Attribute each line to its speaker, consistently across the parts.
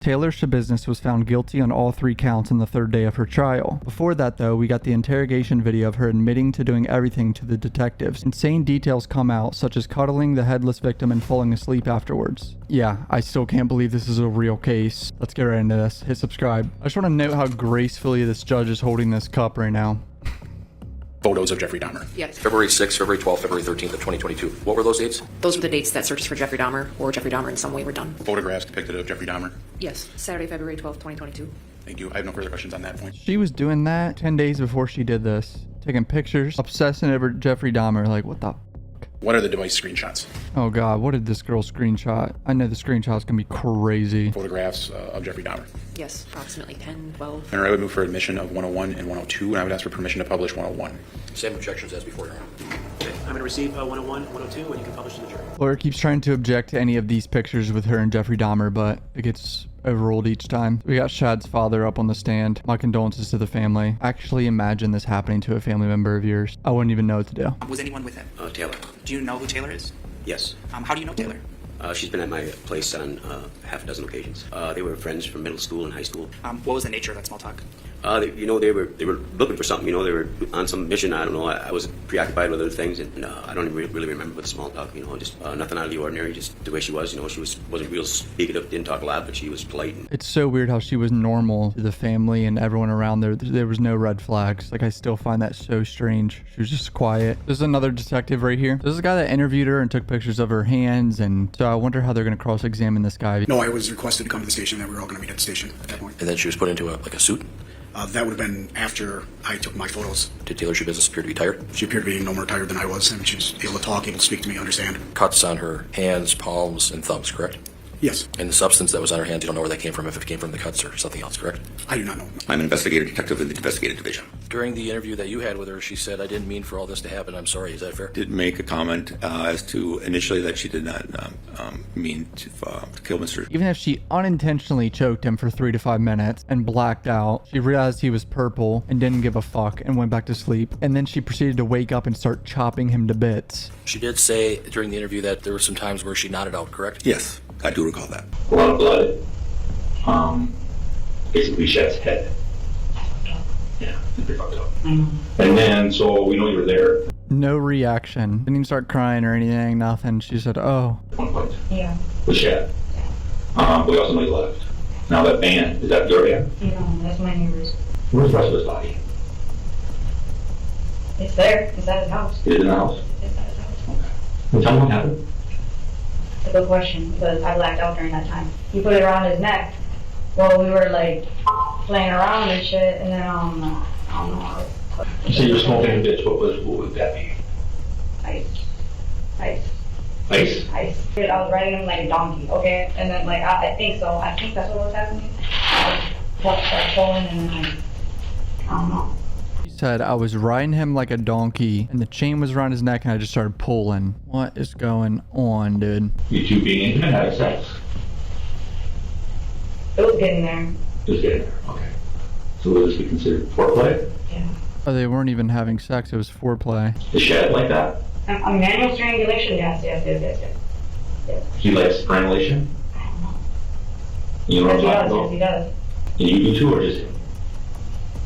Speaker 1: Taylor Schabusines was found guilty on all 3 counts on the 3rd day of her trial. Before that though, we got the interrogation video of her admitting to doing everything to the detectives. Insane details come out, such as cuddling the headless victim and falling asleep afterwards. Yeah, I still can't believe this is a real case. Let's get right into this. Hit subscribe. I just want to note how gracefully this judge is holding this cup right now.
Speaker 2: Photos of Jeffrey Dahmer.
Speaker 3: Yes.
Speaker 4: February 6th, February 12th, February 13th of 2022. What were those dates?
Speaker 3: Those were the dates that searches for Jeffrey Dahmer or Jeffrey Dahmer in some way were done.
Speaker 2: Photographs depicted of Jeffrey Dahmer.
Speaker 3: Yes. Saturday, February 12th, 2022.
Speaker 2: Thank you. I have no further questions on that point.
Speaker 1: She was doing that 10 days before she did this. Taking pictures, obsessing over Jeffrey Dahmer. Like, what the?
Speaker 2: What are the device screenshots?
Speaker 1: Oh God, what did this girl screenshot? I know the screenshot's gonna be crazy.
Speaker 2: Photographs of Jeffrey Dahmer.
Speaker 3: Yes, approximately 10, 12.
Speaker 2: And I would move for admission of 101 and 102, and I would ask for permission to publish 101.
Speaker 4: Same objections as before, Your Honor.
Speaker 5: Okay, I'm going to receive 101 and 102, and you can publish to the jury.
Speaker 1: Lawyer keeps trying to object to any of these pictures with her and Jeffrey Dahmer, but it gets overruled each time. We got Shad's father up on the stand. My condolences to the family. Actually, imagine this happening to a family member of yours. I wouldn't even know what to do.
Speaker 5: Was anyone with him?
Speaker 6: Taylor.
Speaker 5: Do you know who Taylor is?
Speaker 6: Yes.
Speaker 5: How do you know Taylor?
Speaker 6: She's been at my place on half a dozen occasions. They were friends from middle school and high school.
Speaker 5: What was the nature of that small talk?
Speaker 6: They were looking for something. They were on some mission. I don't know. I was preoccupied with other things, and I don't even really remember what the small talk. Just nothing out of the ordinary. Just the way she was. She wasn't real speaking didn't talk a lot, but she was polite.
Speaker 1: It's so weird how she was normal to the family and everyone around there. There was no red flags. Like, I still find that so strange. She was just quiet. There's another detective right here. This is a guy that interviewed her and took pictures of her hands, and so I wonder how they're going to cross-examine this guy.
Speaker 7: No, I was requested to come to the station, that we were all going to meet at the station at that point.
Speaker 4: And then she was put into a suit?
Speaker 7: That would have been after I took my photos.
Speaker 4: Did Taylor Schabusines appear to be tired?
Speaker 7: She appeared to be no more tired than I was. I mean, she was able to talk, able to speak to me, understand.
Speaker 4: Cuts on her hands, palms, and thumbs, correct?
Speaker 7: Yes.
Speaker 4: And the substance that was on her hands, you don't know where that came from, if it came from the cuts or something else, correct?
Speaker 7: I do not know.
Speaker 6: I'm an investigator detective in the investigative division.
Speaker 4: During the interview that you had with her, she said, "I didn't mean for all this to happen. I'm sorry." Is that fair?
Speaker 8: Did make a comment as to initially that she did not mean to kill Mr.
Speaker 1: Even if she unintentionally choked him for 3 to 5 minutes and blacked out, she realized he was purple and didn't give a fuck and went back to sleep. And then she proceeded to wake up and start chopping him to bits.
Speaker 4: She did say during the interview that there were some times where she nodded out, correct?
Speaker 8: Yes, I do recall that.
Speaker 9: A lot of blood. Basically Shad's head. Yeah, pretty fucked up. And then, so we know you were there.
Speaker 1: No reaction. Didn't even start crying or anything, nothing. She said, oh.
Speaker 9: At one point.
Speaker 10: Yeah.
Speaker 9: With Shad. But we also know you left. Now that van, is that your van?
Speaker 10: No, that's my neighbor's.
Speaker 9: Where's the rest of his body?
Speaker 10: It's there, inside his house.
Speaker 9: Is it in the house?
Speaker 10: It's inside his house.
Speaker 9: Okay. Well, tell me what happened.
Speaker 10: It's a good question, because I blacked out during that time. He put it around his neck while we were like playing around and shit, and then I don't know.
Speaker 9: You say you were smoking a bitch. What would that be?
Speaker 10: Ice.
Speaker 9: Ice?
Speaker 10: I was riding him like a donkey, okay? And then like, I think so. I think that's what was happening. I was pulling and then I don't know.
Speaker 1: He said, I was riding him like a donkey and the chain was around his neck and I just started pulling. What is going on, dude?
Speaker 9: You two being intimate, having sex?
Speaker 10: It was getting there.
Speaker 9: It was getting there, okay. So would this be considered foreplay?
Speaker 10: Yeah.
Speaker 1: Oh, they weren't even having sex, it was foreplay.
Speaker 9: Is Shad like that?
Speaker 10: A manual strangulation, yes.
Speaker 9: He likes strangulation?
Speaker 10: I don't know.
Speaker 9: You know what I'm talking
Speaker 10: Yes, he
Speaker 9: about?
Speaker 10: does.
Speaker 9: And you do too, or just him?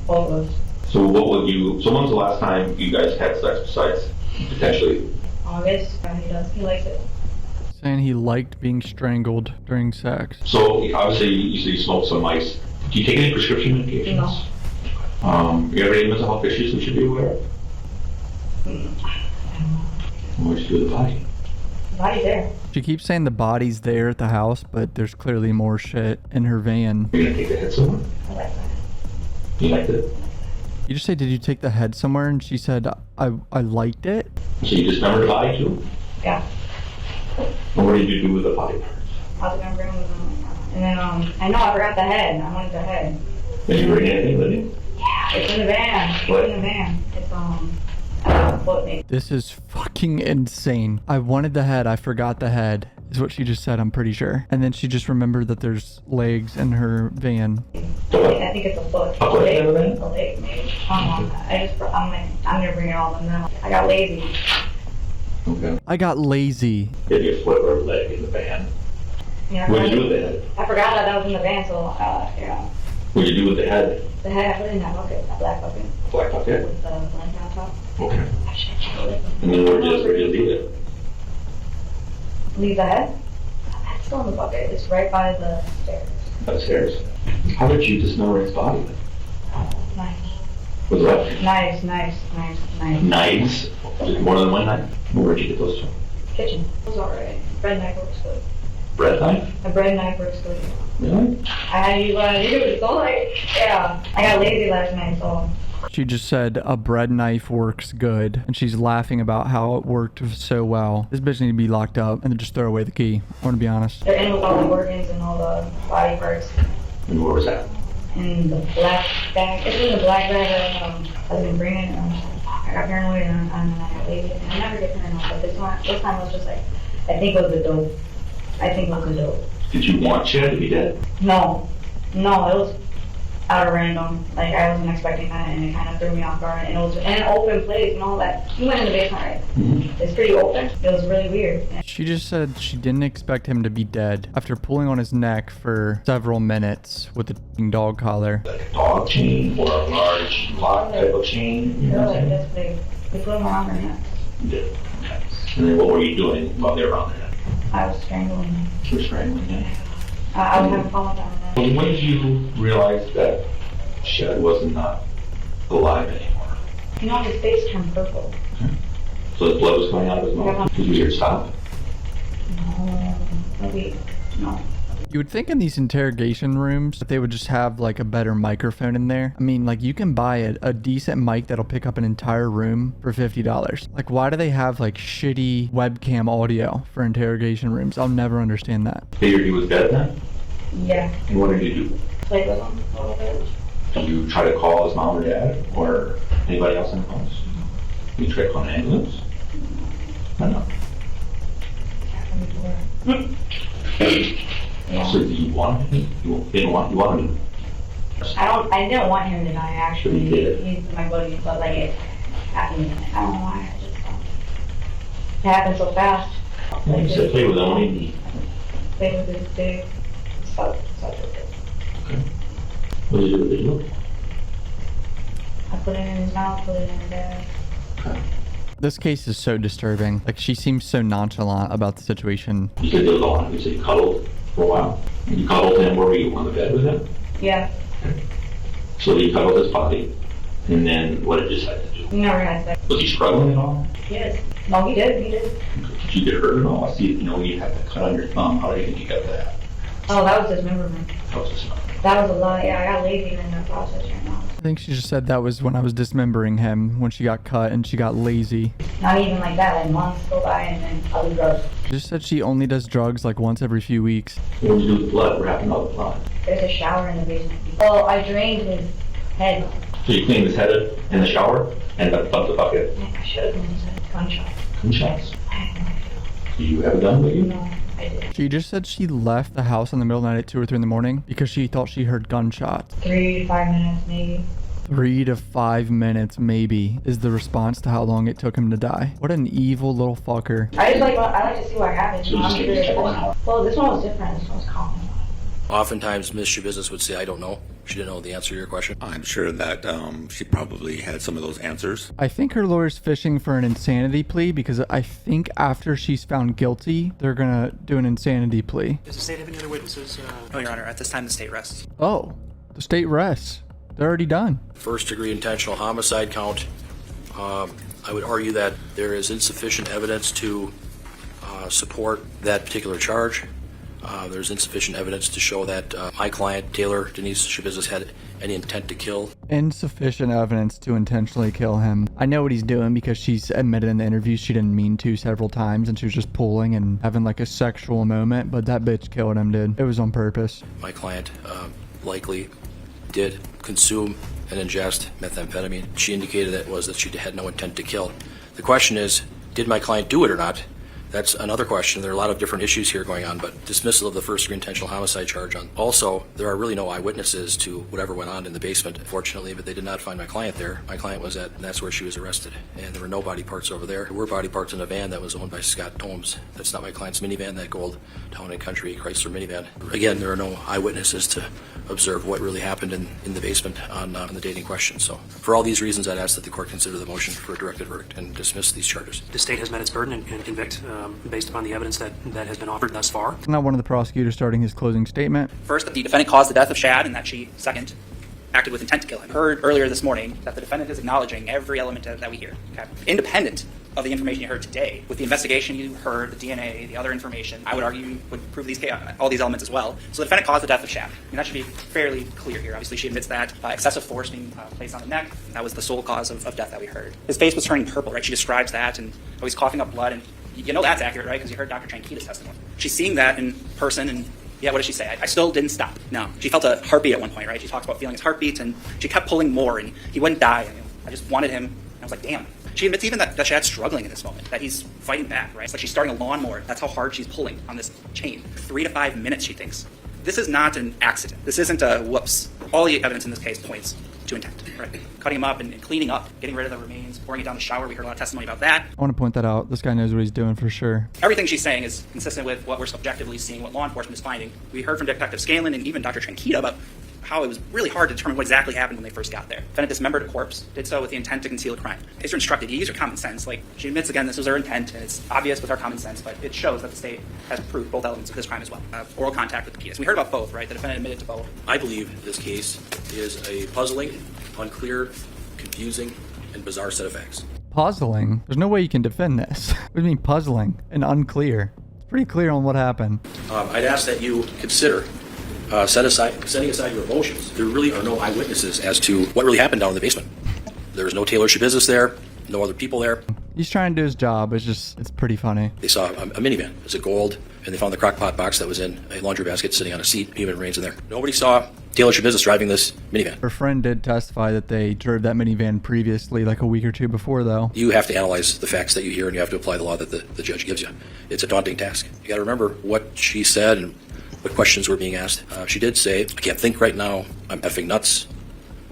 Speaker 10: Both of us.
Speaker 9: So when's the last time you guys had sex besides potentially?
Speaker 10: August, he does. He likes it.
Speaker 1: Saying he liked being strangled during sex.
Speaker 9: So obviously you say you smoke some ice. Do you take any prescription medications?
Speaker 10: No.
Speaker 9: You have any mental health issues we should be aware of? What did you do with the body?
Speaker 10: The body's there.
Speaker 1: She keeps saying the body's there at the house, but there's clearly more shit in her van.
Speaker 9: You're gonna take the head somewhere?
Speaker 10: I like that.
Speaker 9: You liked it?
Speaker 1: You just say, did you take the head somewhere? And she said, I liked it.
Speaker 9: So you dismembered the body too?
Speaker 10: Yeah.
Speaker 9: And what did you do with the body parts?
Speaker 10: I was gonna bring him. And then I know I forgot the head. I wanted the head.
Speaker 9: Did you bring anything with you?
Speaker 10: Yeah, it's in the van.
Speaker 9: What?
Speaker 10: It's in the van. It's foot maybe.
Speaker 1: This is fucking insane. I wanted the head. I forgot the head. Is what she just said, I'm pretty sure. And then she just remembered that there's legs in her van.
Speaker 10: I think it's a foot.
Speaker 9: A foot in the van?
Speaker 10: A leg, maybe. I'm gonna bring it all in now. I got lazy.
Speaker 9: Okay.
Speaker 1: I got lazy.
Speaker 9: Maybe a foot or a leg in the van.
Speaker 10: Yeah,
Speaker 9: What did you do with the head?
Speaker 10: I forgot that was in the van, so, yeah.
Speaker 9: What did you do with the head?
Speaker 10: The head I put in that bucket, that black bucket,
Speaker 9: Black bucket?
Speaker 10: with the blanket on top.
Speaker 9: Okay.
Speaker 10: I should have killed it.
Speaker 9: And then where did you leave it?
Speaker 10: Leave the head? It's still in the bucket. It's right by the stairs.
Speaker 9: Upstairs. How did you dismember his body?
Speaker 10: Knives.
Speaker 9: With what?
Speaker 10: Knives.
Speaker 9: Knives? Just more than one knife? Where'd you get those from?
Speaker 10: Kitchen. It was alright. Bread knife works good.
Speaker 9: Bread knife?
Speaker 10: A bread knife works good.
Speaker 9: Really?
Speaker 10: I had to use what I needed, so like, yeah. I got lazy last night, so.
Speaker 1: She just said a bread knife works good, and she's laughing about how it worked so well. This bitch need to be locked up and then just throw away the key. I want to be honest.
Speaker 10: They're in with all the organs and all the body parts.
Speaker 9: And where was that?
Speaker 10: In the black bag. It's in the black bag that I've been bringing. I got paranoid and I got lazy. And I never get paranoid, but this time I was just like, I think it was the dope.
Speaker 9: Did you want Chad to be dead?
Speaker 10: No, it was out of random. Like, I wasn't expecting that, and it kind of threw me off guard. And it was in an open place and all that. He went in the basement, right?
Speaker 9: Mm-hmm.
Speaker 10: It's pretty open. It was really weird.
Speaker 1: She just said she didn't expect him to be dead after pulling on his neck for several minutes with the dog collar.
Speaker 9: Like a dog chain or a large lock type of chain? You know what I'm saying?
Speaker 10: This big. We put him around their neck.
Speaker 9: You did. Okay. And then what were you doing while they were on there?
Speaker 10: I was strangling him.
Speaker 9: You were strangling him.
Speaker 10: I was having fun with that.
Speaker 9: When did you realize that Chad was not alive anymore?
Speaker 10: You know, his face turned purple.
Speaker 9: So his blood was coming out of his mouth? Did you hear it stop?
Speaker 10: No.
Speaker 1: You would think in these interrogation rooms that they would just have like a better microphone in there. I mean, like you can buy a decent mic that'll pick up an entire room for $50. Like why do they have like shitty webcam audio for interrogation rooms? I'll never understand that.
Speaker 9: Figured he was dead then?
Speaker 10: Yeah.
Speaker 9: And what did you do?
Speaker 10: Played with him a little bit.
Speaker 9: Did you try to call his mom or dad or anybody else in the house? You tried to call an ambulance? I know.
Speaker 10: Yeah.
Speaker 9: So did you want him? You wanted him?
Speaker 10: I didn't want him to die, actually.
Speaker 9: But you did.
Speaker 10: He's my buddy, but like it happened. I don't know why. It happened so fast.
Speaker 9: You said play with him, what do you need?
Speaker 10: Play with this big stuff.
Speaker 9: Okay. What did you do with the look?
Speaker 10: I put it in his mouth, put it in his bag.
Speaker 9: Okay.
Speaker 1: This case is so disturbing. Like she seems so nonchalant about the situation.
Speaker 9: You said there was a lot. You said you cuddled for a while. And you cuddled him, where were you, on the bed with him?
Speaker 10: Yeah.
Speaker 9: Okay. So you cuddled his body, and then what did you decide to do?
Speaker 10: He never had sex.
Speaker 9: Was he struggling at all?
Speaker 10: Yes. No, he did.
Speaker 9: Did you get hurt at all? I see, you had that cut on your thumb. How do you think you got that?
Speaker 10: Oh, that was dismemberment.
Speaker 9: That was just
Speaker 10: That was a lot. Yeah, I got lazy in that process right now.
Speaker 1: I think she just said that was when I was dismembering him when she got cut and she got lazy.
Speaker 10: Not even like that. Like months go by and then I'll do drugs.
Speaker 1: She just said she only does drugs like once every few weeks.
Speaker 9: What did you do with the blood? What happened to all the blood?
Speaker 10: There's a shower in the basement. Oh, I drained his head.
Speaker 9: So you cleaned his head in the shower and dumped the bucket?
Speaker 10: I should have cleaned his head. Gunshot.
Speaker 9: Gunshots?
Speaker 10: I had no idea.
Speaker 9: Do you have a gun with you?
Speaker 10: No, I didn't.
Speaker 1: She just said she left the house in the middle of the night at 2 or 3 in the morning because she thought she heard gunshots.
Speaker 10: 3 to 5 minutes maybe.
Speaker 1: 3 to 5 minutes maybe is the response to how long it took him to die. What an evil little fucker.
Speaker 10: I like to see what happens.
Speaker 9: So you just gave this one out?
Speaker 10: Well, this one was different. This one was common.
Speaker 4: Oftentimes, Ms. Schabusines would say, I don't know. She didn't know the answer to your question.
Speaker 8: I'm sure that she probably had some of those answers.
Speaker 1: I think her lawyer's fishing for an insanity plea because I think after she's found guilty, they're gonna do an insanity plea.
Speaker 5: Does the state have any other witnesses?
Speaker 11: No, Your Honor. At this time, the state rests.
Speaker 1: Oh, the state rests. They're already done.
Speaker 4: First degree intentional homicide count. I would argue that there is insufficient evidence to support that particular charge. There's insufficient evidence to show that my client, Taylor Denise Schabusines, had any intent to kill.
Speaker 1: Insufficient evidence to intentionally kill him. I know what he's doing because she's admitted in the interview she didn't mean to several times and she was just pulling and having like a sexual moment, but that bitch killed him, dude. It was on purpose.
Speaker 4: My client likely did consume and ingest methamphetamine. She indicated that she had no intent to kill. The question is, did my client do it or not? That's another question. There are a lot of different issues here going on, but dismissal of the first-degree intentional homicide charge on. Also, there are really no eyewitnesses to whatever went on in the basement, fortunately, but they did not find my client there. My client was and that's where she was arrested. And there were no body parts over there. There were body parts in a van that was owned by Scott Tomes. That's not my client's minivan, that gold Town and Country Chrysler minivan. Again, there are no eyewitnesses to observe what really happened in the basement on the date in question. So for all these reasons, I'd ask that the court consider the motion for a directed verdict and dismiss these charges.
Speaker 5: The state has met its burden and convict based upon the evidence that has been offered thus far.
Speaker 1: Now one of the prosecutors starting his closing statement.
Speaker 11: First, that the defendant caused the death of Shad, and that she, second, acted with intent to kill him. Heard earlier this morning that the defendant is acknowledging every element that we hear. Okay? Independent of the information you heard today, with the investigation you heard, the DNA, the other information, I would argue would prove all these elements as well. So the defendant caused the death of Shad. And that should be fairly clear here. Obviously, she admits that excessive force being placed on the neck, that was the sole cause of death that we heard. His face was turning purple, right? She describes that, and he's coughing up blood, and you know that's accurate, right? Because you heard Dr. Tranquita's testimony. She's seeing that in person, and yeah, what does she say? I still didn't stop. No. She felt a heartbeat at one point, right? She talks about feeling his heartbeat, and she kept pulling more, and he wouldn't die. I just wanted him. And I was like, damn. She admits even that Shad's struggling in this moment, that he's fighting back, right? It's like she's starting a lawnmower. That's how hard she's pulling on this chain. 3 to 5 minutes, she thinks. This is not an accident. This isn't a whoops. All the evidence in this case points to intent, right? Cutting him up and cleaning up, getting rid of the remains, pouring it down the shower. We heard a lot of testimony about that.
Speaker 1: I want to point that out. This guy knows what he's doing for sure.
Speaker 11: Everything she's saying is consistent with what we're subjectively seeing, what law enforcement is finding. We heard from Detective Scanlon and even Dr. Tranquita about how it was really hard to determine what exactly happened when they first got there. Defendant dismembered a corpse, did so with the intent to conceal a crime. Case are instructed, you use your common sense. Like, she admits again, this was her intent, and it's obvious with our common sense, but it shows that the state has proved both elements of this crime as well. Oral contact with the penis. We heard about both, right? The defendant admitted to both.
Speaker 4: I believe this case is a puzzling, unclear, confusing, and bizarre set of facts.
Speaker 1: Puzzling? There's no way you can defend this. What do you mean puzzling and unclear? It's pretty clear on what happened.
Speaker 4: I'd ask that you consider setting aside your emotions. There really are no eyewitnesses as to what really happened down in the basement. There was no Taylor Schabusines there, no other people there.
Speaker 1: He's trying to do his job. It's pretty funny.
Speaker 4: They saw a minivan. It's a gold, and they found the crock pot box that was in a laundry basket sitting on a seat. Human remains in there. Nobody saw Taylor Schabusines driving this minivan.
Speaker 1: Her friend did testify that they drove that minivan previously, like a week or two before, though.
Speaker 4: You have to analyze the facts that you hear, and you have to apply the law that the judge gives you. It's a daunting task. You got to remember what she said and what questions were being asked. She did say, I can't think right now, I'm effing nuts.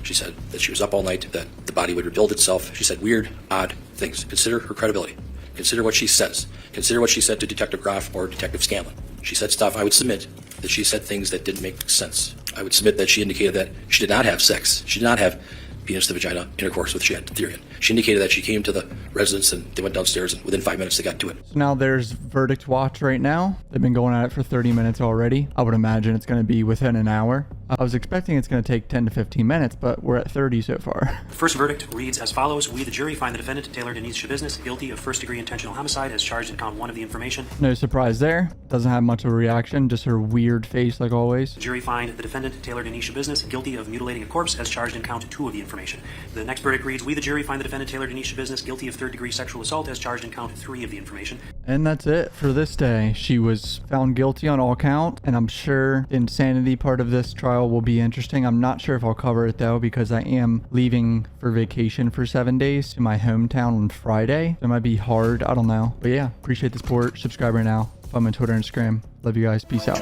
Speaker 4: She said that she was up all night, that the body would rebuild itself. She said weird, odd things. Consider her credibility. Consider what she says. Consider what she said to Detective Groff or Detective Scanlon. She said stuff, I would submit that she said things that didn't make sense. I would submit that she indicated that she did not have sex. She did not have penis to vagina intercourse with Shad Therian. She indicated that she came to the residence and they went downstairs, and within 5 minutes they got to it.
Speaker 1: So now there's verdict watch right now. They've been going at it for 30 minutes already. I would imagine it's going to be within an hour. I was expecting it's going to take 10 to 15 minutes, but we're at 30 so far.
Speaker 5: The first verdict reads as follows. We, the jury, find the defendant, Taylor Denise Schabusines, guilty of first-degree intentional homicide as charged in count 1 of the information.
Speaker 1: No surprise there. Doesn't have much of a reaction, just her weird face like always.
Speaker 5: The jury find the defendant, Taylor Denise Schabusines, guilty of mutilating a corpse as charged in count 2 of the information. The next verdict reads, we, the jury, find the defendant, Taylor Denise Schabusines, guilty of third-degree sexual assault as charged in count 3 of the information.
Speaker 1: And that's it for this day. She was found guilty on all counts, and I'm sure the insanity part of this trial will be interesting. I'm not sure if I'll cover it though, because I am leaving for vacation for 7 days to my hometown on Friday. It might be hard. I don't know. But yeah, appreciate the support. Subscribe right now. Follow me on Twitter and Instagram. Love you guys. Peace out.